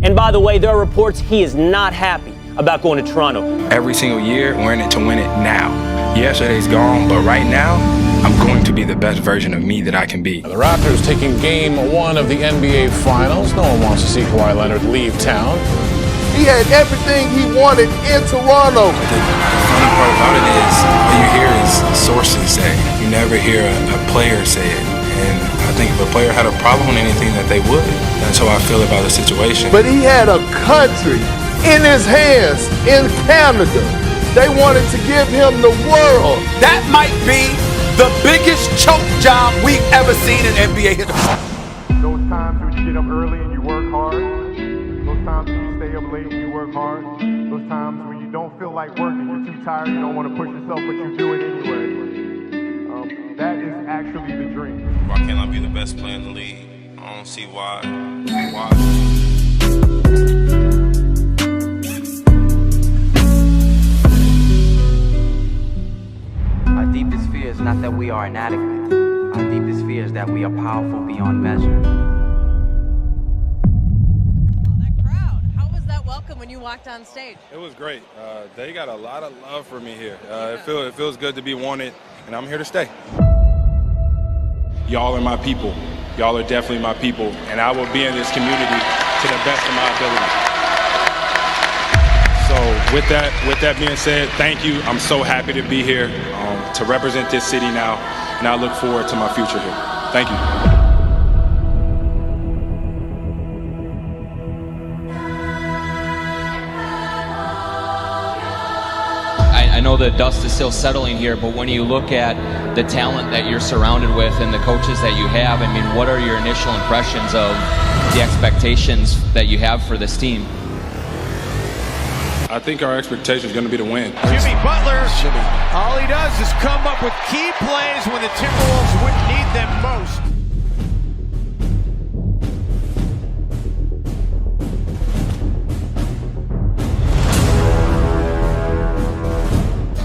And by the way, there are reports he is not happy about going to Toronto. Every single year, we're in it to win it now. Yesterday's gone, but right now, I'm going to be the best version of me that I can be. The Raptors taking game 1 of the NBA Finals. No one wants to see Kawhi Leonard leave town. He had everything he wanted in Toronto. The funny part about it is, what you hear is sources say. You never hear a player say it. And I think if a player had a problem with anything, that they would. That's how I feel about the situation. But he had a country in his hands in Canada. They wanted to give him the world. That might be the biggest choke job we've ever seen in NBA history. Those times when you get up early and you work hard, those times when you stay up late and you work hard, those times when you don't feel like working, you're too tired, you don't want to push yourself, but you do it anyway. That is actually the dream. Why can't I be the best player in the league? I don't see why. Our deepest fear is not that we are inadequate. Our deepest fear is that we are powerful beyond measure. Oh, that crowd. How was that welcome when you walked on stage? It was great. They got a lot of love for me here. It feels good to be wanted, and I'm here to stay. Y'all are my people. Y'all are definitely my people, and I will be in this community to the best of my ability. So with that being said, thank you. I'm so happy to be here to represent this city now, and I look forward to my future here. Thank you. I know the dust is still settling here, but when you look at the talent that you're surrounded with and the coaches that you have, I mean, what are your initial impressions of the expectations that you have for this team? I think our expectation is going to be to win. Jimmy Butler, all he does is come up with key plays when the Timberwolves wouldn't need them most.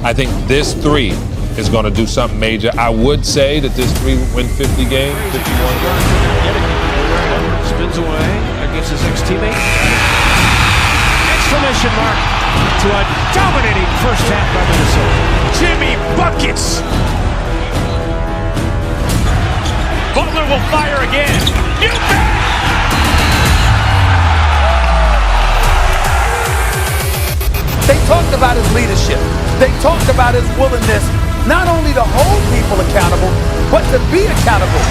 I think this 3 is going to do something major. I would say that this 3 win 50 games, 51 games. Spins away against his ex-teammate. Exclamation mark to a dominating first half by Minnesota. Jimmy buckets. Butler will fire again. You bet! They talked about his leadership. They talked about his willingness not only to hold people accountable, but to be accountable.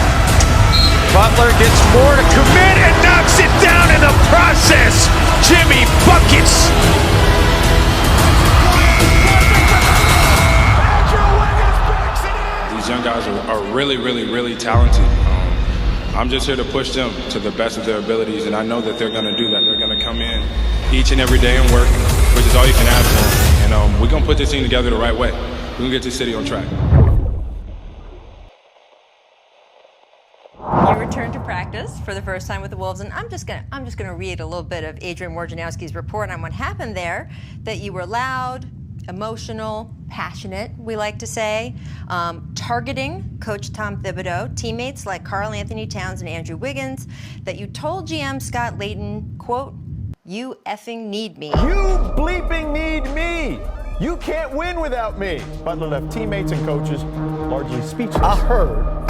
Butler gets more to commit and knocks it down in the process. Jimmy buckets. These young guys are really, really, really talented. I'm just here to push them to the best of their abilities, and I know that they're going to do that. They're going to come in each and every day and work, which is all you can ask for. And we're going to put this team together the right way. We're going to get this city on track. You returned to practice for the first time with the Wolves, and I'm just gonna read a little bit of Adrian Wojnarowski's report on what happened there. That you were loud, emotional, passionate, we like to say, targeting Coach Tom Thibodeau, teammates like Karl Anthony Towns and Andrew Wiggins. That you told GM Scott Layton, quote, "You effing need me." You bleeping need me. You can't win without me. Butler left teammates and coaches largely speechless. I heard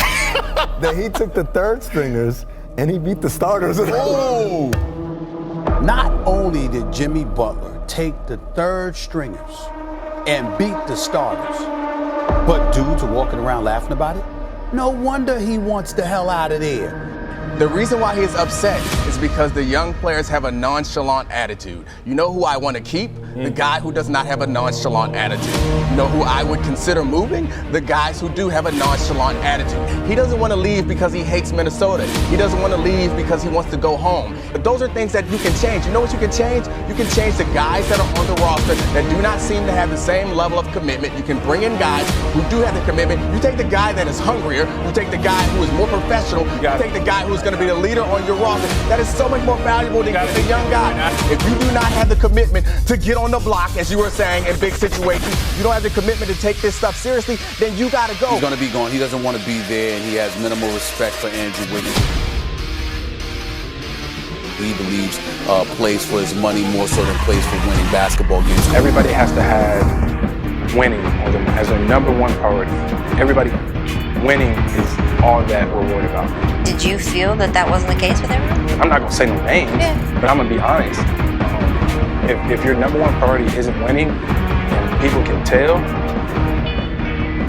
that he took the third stringers and he beat the starters. Oh! Not only did Jimmy Butler take the third stringers and beat the starters, but dudes are walking around laughing about it. No wonder he wants the hell out of there. The reason why he's upset is because the young players have a nonchalant attitude. You know who I want to keep? The guy who does not have a nonchalant attitude. You know who I would consider moving? The guys who do have a nonchalant attitude. He doesn't want to leave because he hates Minnesota. He doesn't want to leave because he wants to go home. But those are things that you can change. You know what you can change? You can change the guys that are on the roster that do not seem to have the same level of commitment. You can bring in guys who do have the commitment. You take the guy that is hungrier. You take the guy who is more professional. You take the guy who's going to be the leader on your roster. That is so much more valuable than getting a young guy. If you do not have the commitment to get on the block, as you were saying, in big situations, you don't have the commitment to take this stuff seriously, then you got to go. He's going to be gone. He doesn't want to be there, and he has minimal respect for Andrew Wiggins. he believes plays for his money more so than plays for winning basketball games. Everybody has to have winning as their number one priority. Everybody, winning is all that we're worried about. Did you feel that that wasn't the case with everyone? I'm not gonna say no names, but I'm gonna be honest. If your number one priority isn't winning, and people can tell,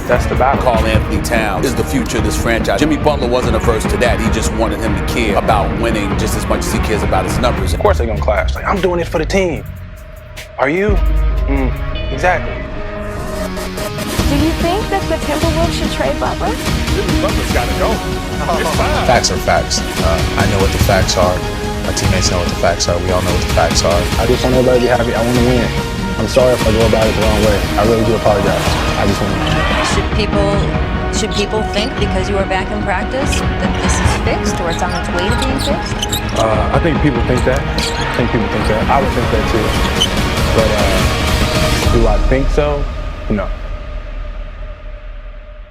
that's the battle. Karl Anthony Towns is the future of this franchise. Jimmy Butler wasn't averse to that. He just wanted him to care about winning just as much as he cares about his numbers. Of course they're gonna clash. Like, I'm doing it for the team. Are you? Exactly. Do you think that the Timberwolves should trade Butler? Butler's got to go. It's fine. Facts are facts. I know what the facts are. My teammates know what the facts are. We all know what the facts are. I just want everybody to be happy. I want to win. I'm sorry if I go about it the wrong way. I really do apologize. I just want to win. Should people think because you are back in practice that this is fixed or it's on its way to being fixed? I think people think that. I would think that too. But do I think so? No.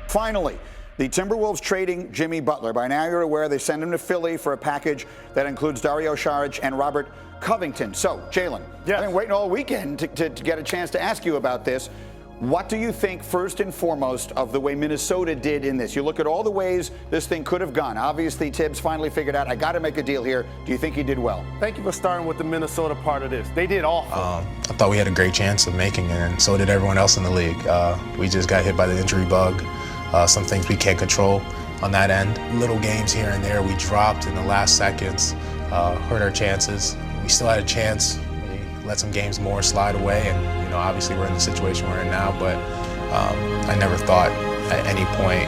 Finally, the Timberwolves trading Jimmy Butler. By now you're aware they send him to Philly for a package that includes Dario Saric and Robert Covington. So, Jalen, I've been waiting all weekend to get a chance to ask you about this. What do you think, first and foremost, of the way Minnesota did in this? You look at all the ways this thing could have gone. Obviously, Tibbs finally figured out, I got to make a deal here. Do you think he did well? Thank you for starting with the Minnesota part of this. They did awful. I thought we had a great chance of making it, and so did everyone else in the league. We just got hit by the injury bug. Some things we can't control on that end. Little games here and there we dropped in the last seconds, hurt our chances. We still had a chance. We let some games more slide away, and obviously we're in the situation we're in now, but I never thought at any point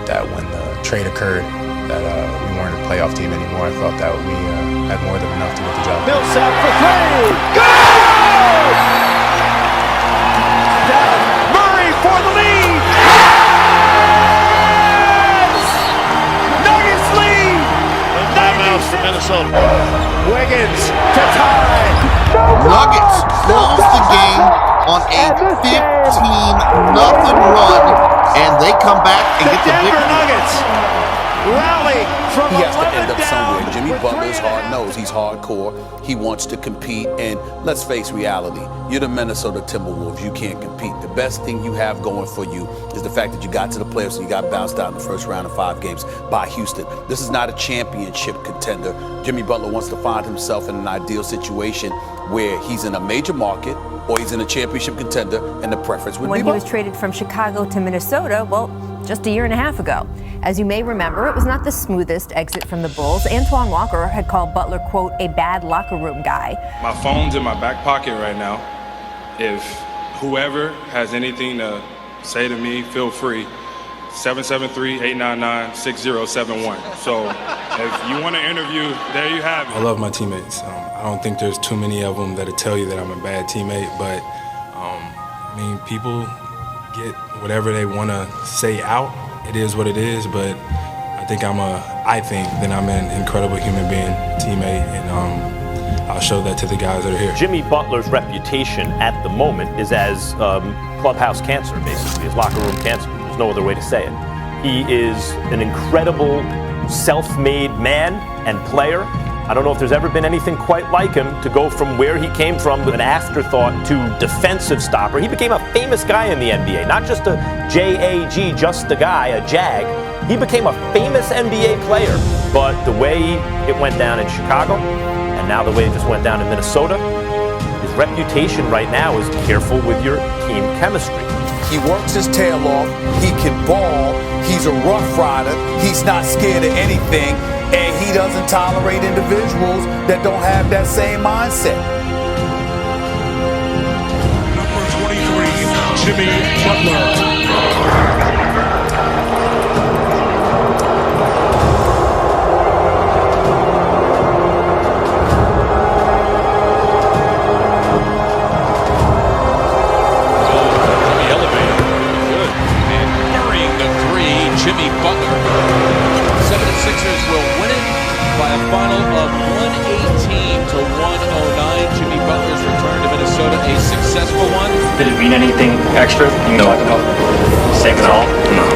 that when the trade occurred that we weren't a playoff team anymore. I thought that we had more than enough to get the job done. Millsap for three. Go! Down. Murray for the lead. Nuggets lead. Timeouts for Minnesota. Wiggins to tie. Nuggets close the game on a 15-0 run, and they come back and get the Denver Nuggets rally from he has to end up somewhere. Jimmy Butler's hard-nosed. He's hardcore. He wants to compete, and let's face reality. You're the Minnesota Timberwolves. You can't compete. The best thing you have going for you is the fact that you got to the playoffs and you got bounced out in the first round of 5 games by Houston. This is not a championship contender. Jimmy Butler wants to find himself in an ideal situation where he's in a major market or he's in a championship contender, and the preference would be when he was traded from Chicago to Minnesota, well, just a year and a half ago. As you may remember, it was not the smoothest exit from the Bulls. Antoine Walker had called Butler, quote, a bad locker room guy. My phone's in my back pocket right now. If whoever has anything to say to me, feel free. 773-899-6071. So if you want to interview, there you have it. I love my teammates. I don't think there's too many of them that'll tell you that I'm a bad teammate, but people get whatever they want to say out. It is what it is, but I think I'm an incredible human being, teammate, and I'll show that to the guys that are here. Jimmy Butler's reputation at the moment is as clubhouse cancer, basically, as locker room cancer. There's no other way to say it. He is an incredible self-made man and player. I don't know if there's ever been anything quite like him to go from where he came from, an afterthought, to defensive stopper. He became a famous guy in the NBA, not just a J-A-G, just a guy, a jag. He became a famous NBA player. But the way it went down in Chicago, and now the way it just went down in Minnesota, his reputation right now is careful with your team chemistry. He works his tail off. He can ball. He's a rough rider. He's not scared of anything. And he doesn't tolerate individuals that don't have that same mindset. Number 23, Jimmy Butler. Jimmy Butler. 76ers will win it by a final of 118 to 109. Jimmy Butler's return to Minnesota, a successful one. Did it mean anything extra? You know, save it all? No.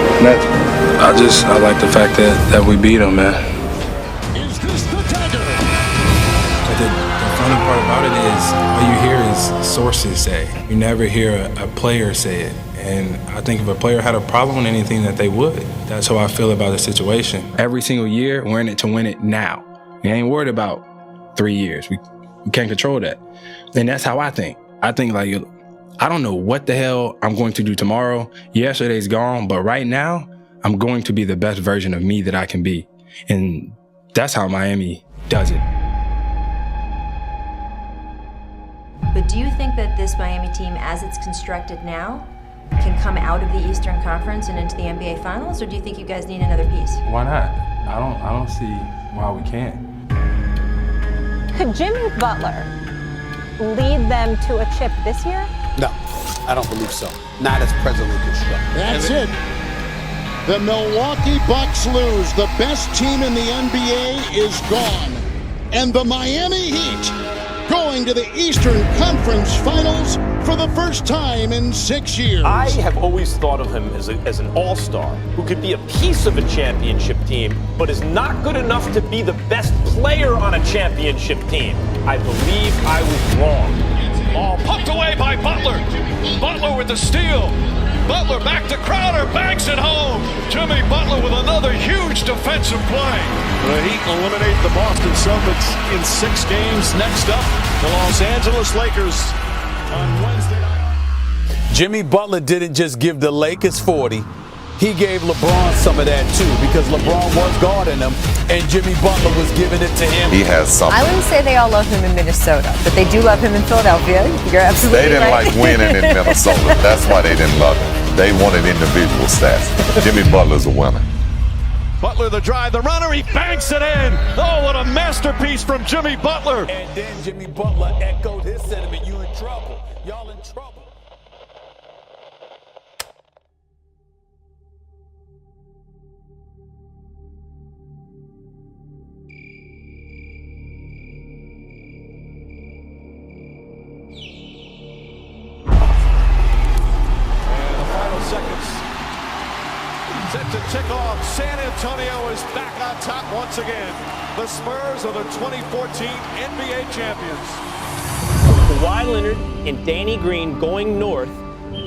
I like the fact that we beat them, man. Is this the dagger? is all you hear is sources say. You never hear a player say it. And I think if a player had a problem with anything, that they would. That's how I feel about the situation. Every single year, we're in it to win it now. We ain't worried about 3 years. We can't control that. And that's how I think. I think like, I don't know what the hell I'm going to do tomorrow. Yesterday's gone, but right now, I'm going to be the best version of me that I can be. And that's how Miami does it. But do you think that this Miami team, as it's constructed now, can come out of the Eastern Conference and into the NBA Finals, or do you think you guys need another piece? Why not? I don't see why we can't. Could Jimmy Butler lead them to a chip this year? No, I don't believe so. Not as presently constructed. That's it. The Milwaukee Bucks lose. The best team in the NBA is gone. And the Miami Heat going to the Eastern Conference Finals for the first time in 6 years. I have always thought of him as an all-star who could be a piece of a championship team, but is not good enough to be the best player on a championship team. I believe I was wrong. Ball pumped away by Butler. Butler with the steal. Butler back to Crowder, banks it home. Jimmy Butler with another huge defensive play. The Heat eliminate the Boston Celtics in 6 games. Next up, the Los Angeles Lakers on Wednesday night. Jimmy Butler didn't just give the Lakers 40. He gave LeBron some of that too, because LeBron was guarding him, and Jimmy Butler was giving it to him. He has something. I wouldn't say they all love him in Minnesota, but they do love him in Philadelphia. You're absolutely They didn't right. like winning in Minnesota. That's why they didn't love him. They wanted individual stats. Jimmy Butler's a winner. Butler the drive, the runner, he banks it in. Oh, what a masterpiece from Jimmy Butler. And then Jimmy Butler echoed his sentiment, you in trouble. Y'all in trouble. Set to tick off. San Antonio is back on top once again. The Spurs are the 2014 NBA champions. Kawhi Leonard and Danny Green going north.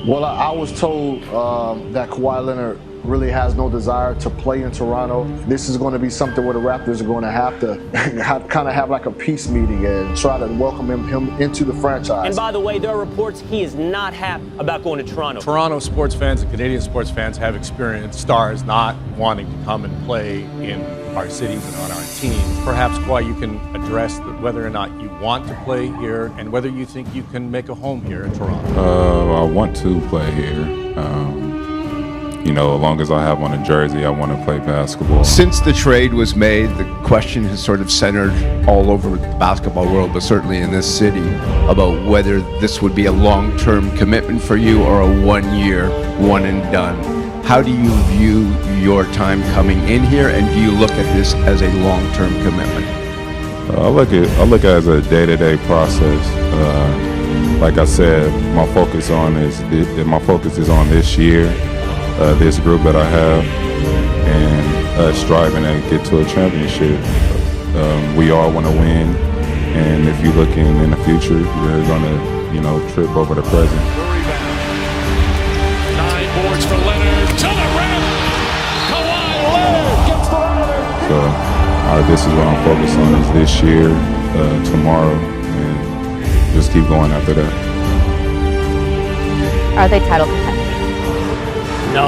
Well, I was told that Kawhi Leonard really has no desire to play in Toronto. This is going to be something where the Raptors are going to have to kind of have like a peace meeting and try to welcome him into the franchise. And by the way, there are reports he is not happy about going to Toronto. Toronto sports fans and Canadian sports fans have experienced stars not wanting to come and play in our cities and on our teams. Perhaps, Kawhi, you can address whether or not you want to play here and whether you think you can make a home here in Toronto. I want to play here. You know, as long as I have on a jersey, I want to play basketball. Since the trade was made, the question has sort of centered all over the basketball world, but certainly in this city, about whether this would be a long-term commitment for you or a 1 year, one and done. How do you view your time coming in here, and do you look at this as a long-term commitment? I look at it as a day-to-day process. Like I said, my focus is on this year. This group that I have, and striving to get to a championship. We all want to win, and if you're looking in the future, you're going to, trip over the present. 9 boards for Leonard to the rim. Kawhi Leonard gets the ladder. So this is what I'm focused on is this year, tomorrow, and just keep going after that. Are they title contenders? No. A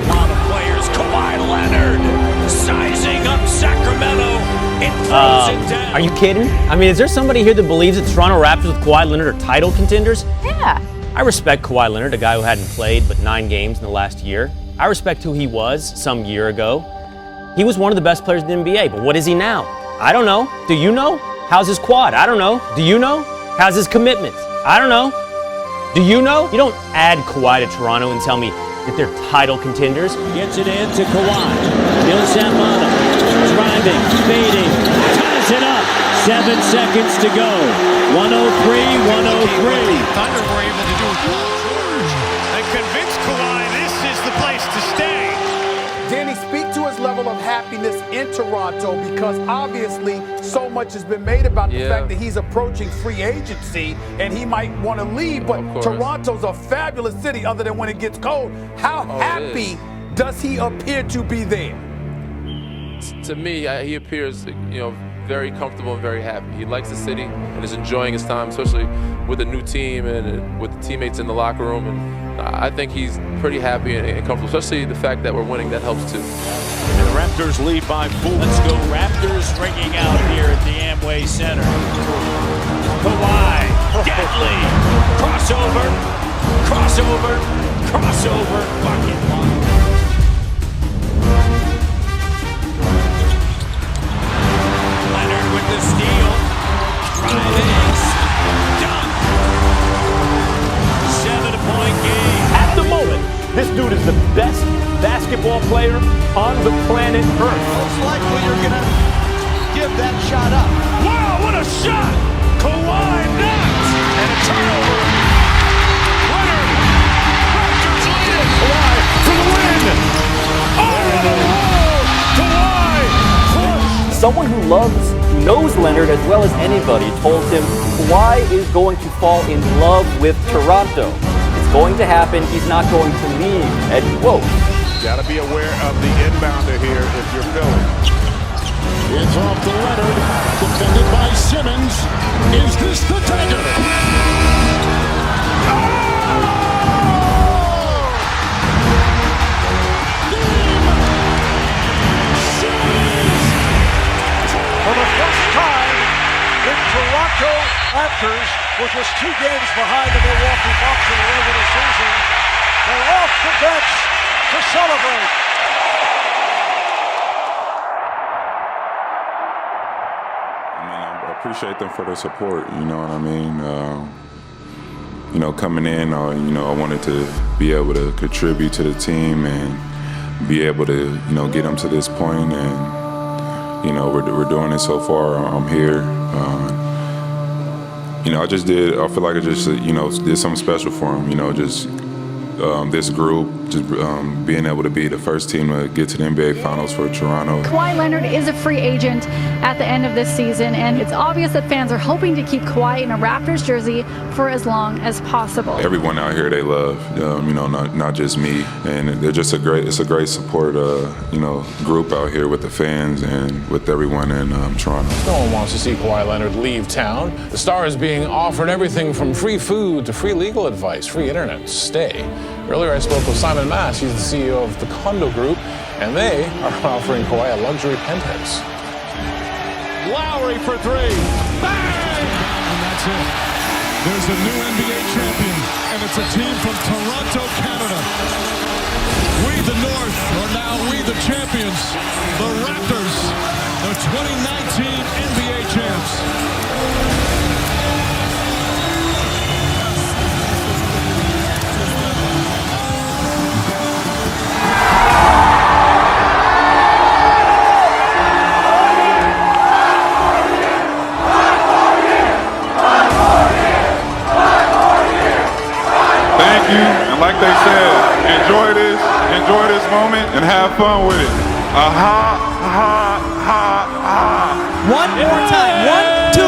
lot of players. Kawhi Leonard sizing up Sacramento. It throws it down. Are you kidding? I mean, is there somebody here that believes that Toronto Raptors with Kawhi Leonard are title contenders? Yeah. I respect Kawhi Leonard, a guy who hadn't played but 9 games in the last year. I respect who he was some year ago. He was one of the best players in the NBA, but what is he now? I don't know. Do you know? How's his quad? I don't know. Do you know? How's his commitment? I don't know. Do you know? You don't add Kawhi to Toronto and tell me that they're title contenders. Gets it in to Kawhi. Ilsanmano driving, fading, ties it up. 7 seconds to go. 103, 103. Thunder were able to do Paul George and convince Kawhi this is the place to stay. Danny, speak to us level of happiness in Toronto because obviously so much has been made about the fact that he's approaching free agency and he might want to leave, but Toronto's a fabulous city other than when it gets cold. How happy does he appear to be there? To me, he appears, very comfortable and very happy. He likes the city and is enjoying his time, especially with a new team and with the teammates in the locker room. And I think he's pretty happy and comfortable, especially the fact that we're winning. That helps too. And the Raptors lead by 4. Let's go Raptors ringing out here at the Amway Center. Kawhi, deadly, crossover, bucket. Leonard with the steal, driving, dunk. 7-point game. At the moment, this dude is the best basketball player on the planet Earth. Most likely you're going to give that shot up. Wow, what a shot! Kawhi knocked! And a turnover. Leonard! Raptors lead it! Kawhi for the win! Oh! Kawhi! Push! Someone who knows Leonard as well as anybody told him Kawhi is going to fall in love with Toronto. It's going to happen. He's not going to leave. And whoa. Got to be aware of the inbounder here if you're Philly. It's off to Leonard, defended by Simmons. Is this the dagger? For the first time in Toronto Raptors, with just 2 games behind the Milwaukee Bucks in the regular season, they're off the bench to celebrate. I appreciate them for their support, you know what I mean? Coming in, I wanted to be able to contribute to the team and be able to, get them to this point. And, we're doing it so far. I'm here. I feel like I just, did something special for them, this group, being able to be the first team to get to the NBA Finals for Toronto. Kawhi Leonard is a free agent at the end of this season, and it's obvious that fans are hoping to keep Kawhi in a Raptors jersey for as long as possible. Everyone out here they love, not just me, and they're just it's a great support, group out here with the fans and with everyone in Toronto. No one wants to see Kawhi Leonard leave town. The star is being offered everything from free food to free legal advice, free internet to stay. Earlier I spoke with Simon Mass, he's the CEO of the Condo Group, and they are offering Kawhi a luxury penthouse. Lowry for 3. Bang! And that's it. There's a new NBA champion, and it's a team from Toronto, Canada. We, the North, are now we, the champions. The Raptors, the 2019 NBA champs. And like they said, enjoy this moment and have fun with it. One more time. 1, 2,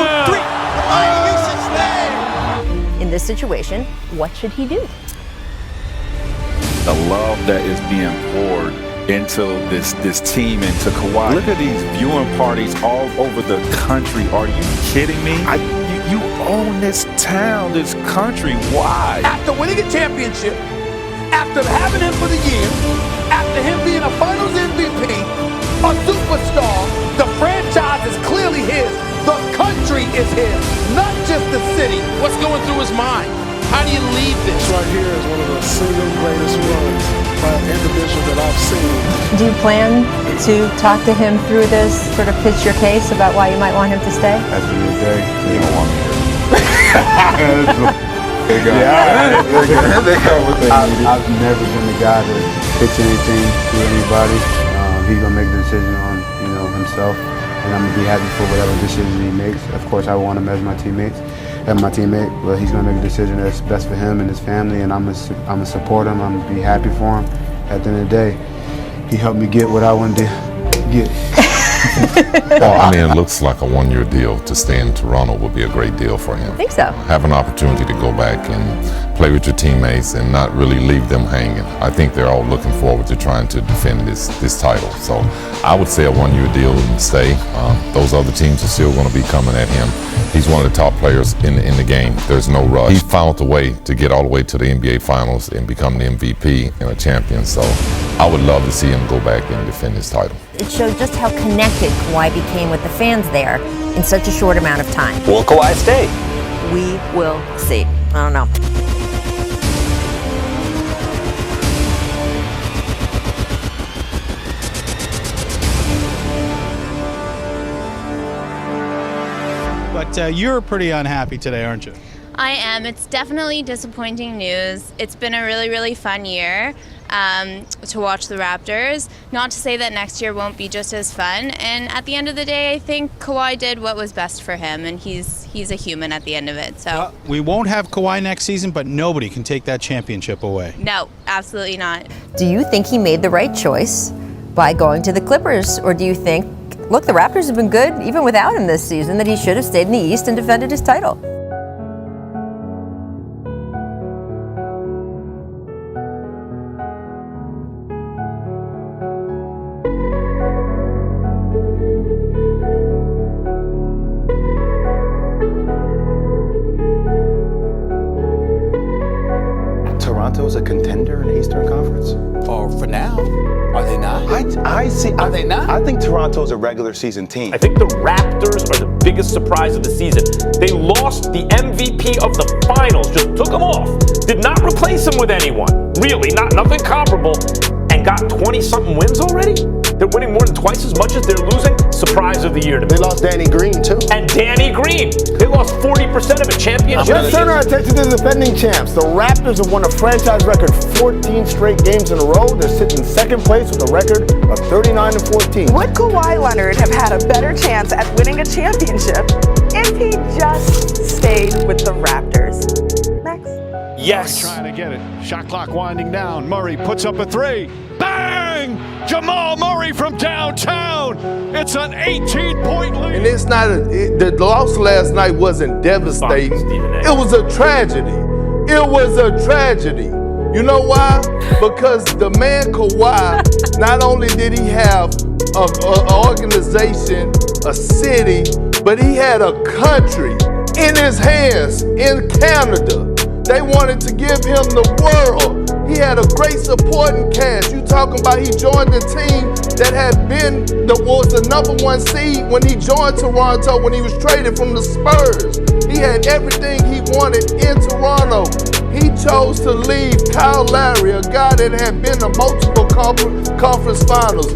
3. In this situation, what should he do? The love that is being poured into this team, into Kawhi. Look at these viewing parties all over the country. Are you kidding me? You own this town, this country. Why? After winning a championship, after having him for the year, after him being a Finals MVP, a superstar, the franchise is clearly his. The country is his, not just the city. What's going through his mind? How do you leave this? This right here is one of the single greatest runs by an individual that I've seen. Do you plan to talk to him through this, sort of pitch your case about why you might want him to stay? At the end of the day, you don't want me here. I've never been the guy to pitch anything to anybody. He's gonna make the decision on himself, and I'm gonna be happy for whatever decision he makes. Of course, I want him as my teammate, but he's gonna make a decision that's best for him and his family, and I'm gonna support him. I'm gonna be happy for him. At the end of the day, he helped me get what I wanted to get? Well, I mean, it looks like a one-year deal to stay in Toronto would be a great deal for him. I think so. Have an opportunity to go back and play with your teammates and not really leave them hanging. I think they're all looking forward to trying to defend this title. So I would say a one-year deal and stay. Those other teams are still going to be coming at him. He's one of the top players in the game. There's no rush. He found a way to get all the way to the NBA Finals and become the MVP and a champion. So I would love to see him go back and defend his title. It shows just how connected Kawhi became with the fans there in such a short amount of time. Will Kawhi stay? We will see. I don't know. But you're pretty unhappy today, aren't you? I am. It's definitely disappointing news. It's been a really, really fun year to watch the Raptors. Not to say that next year won't be just as fun. And at the end of the day, I think Kawhi did what was best for him, and he's a human at the end of it. So well, we won't have Kawhi next season, but nobody can take that championship away. No, absolutely not. Do you think he made the right choice by going to the Clippers, or do you think, look, the Raptors have been good even without him this season, that he should have stayed in the East and defended his title? Toronto's a contender in the Eastern Conference? Or for now. Are they not? Are they not? I think Toronto's a regular season team. I think the Raptors are the biggest surprise of the season. They lost the MVP of the finals, just took him off, did not replace him with anyone, really, nothing comparable, and got 20-something wins already? They're winning more than twice as much as they're losing. Surprise of the year to me. They lost Danny Green, too. And Danny Green. They lost 40% of a championship. Let's turn our attention to the defending champs. The Raptors have won a franchise record 14 straight games in a row. They're sitting in second place with a record of 39-14. Would Kawhi Leonard have had a better chance at winning a championship if he just stayed with the Raptors? Max? Yes. Murray trying to get it. Shot clock winding down. Murray puts up a three. Bang! Jamal Murray from downtown. It's an 18-point lead. And it's not the loss last night wasn't devastating. It was a tragedy. It was a tragedy. You know why? Because the man Kawhi, not only did he have an organization, a city, but he had a country in his hands in Canada. They wanted to give him the world. He had a great supporting cast. You talking about he joined the team that was the number one seed when he joined Toronto when he was traded from the Spurs. He had everything he wanted in Toronto. He chose to leave Kyle Lowry, a guy that had been to multiple conference finals.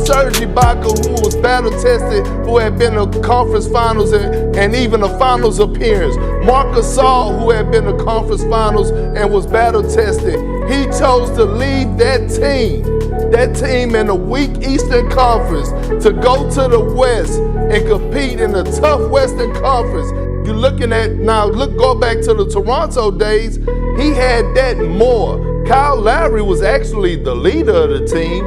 Serge Ibaka, who was battle tested, who had been to conference finals and even a finals appearance. Marc Gasol, who had been to conference finals and was battle tested. He chose to leave that team in a weak Eastern Conference to go to the West and compete in a tough Western Conference. You're looking at now, go back to the Toronto days, he had that more. Kyle Lowry was actually the leader of the team.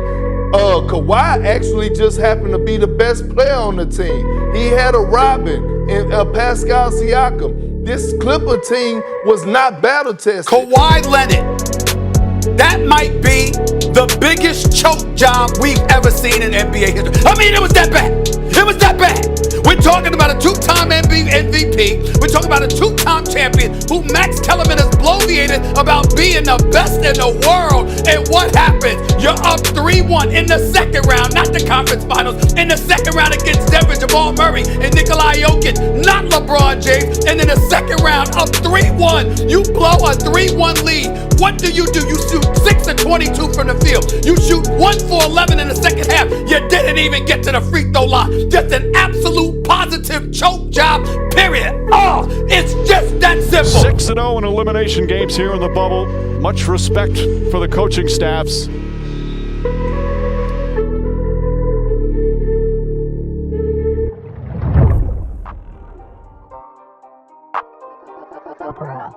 Kawhi actually just happened to be the best player on the team. He had a Robin and Pascal Siakam. This Clipper team was not battle tested. Kawhi Leonard. That might be the biggest choke job we've ever seen in NBA history. I mean, it was that bad. It was that bad. We're talking about a two-time MVP. We're talking about a two-time champion who Max Kellerman has bloviated about being the best in the world. And what happened? You're up 3-1 in the second round, not the conference finals. In the second round against Denver, Jamal Murray and Nikola Jokic, not LeBron James. And in the second round, up 3-1. You blow a 3-1 lead. What do? You shoot 6 of 22 from the field. You shoot 1 for 11 in the second half. You didn't even get to the free throw line. Just an absolute positive choke job, period. Oh, it's just that simple. 6-0 in elimination games here in the bubble. Much respect for the coaching staffs. Opera.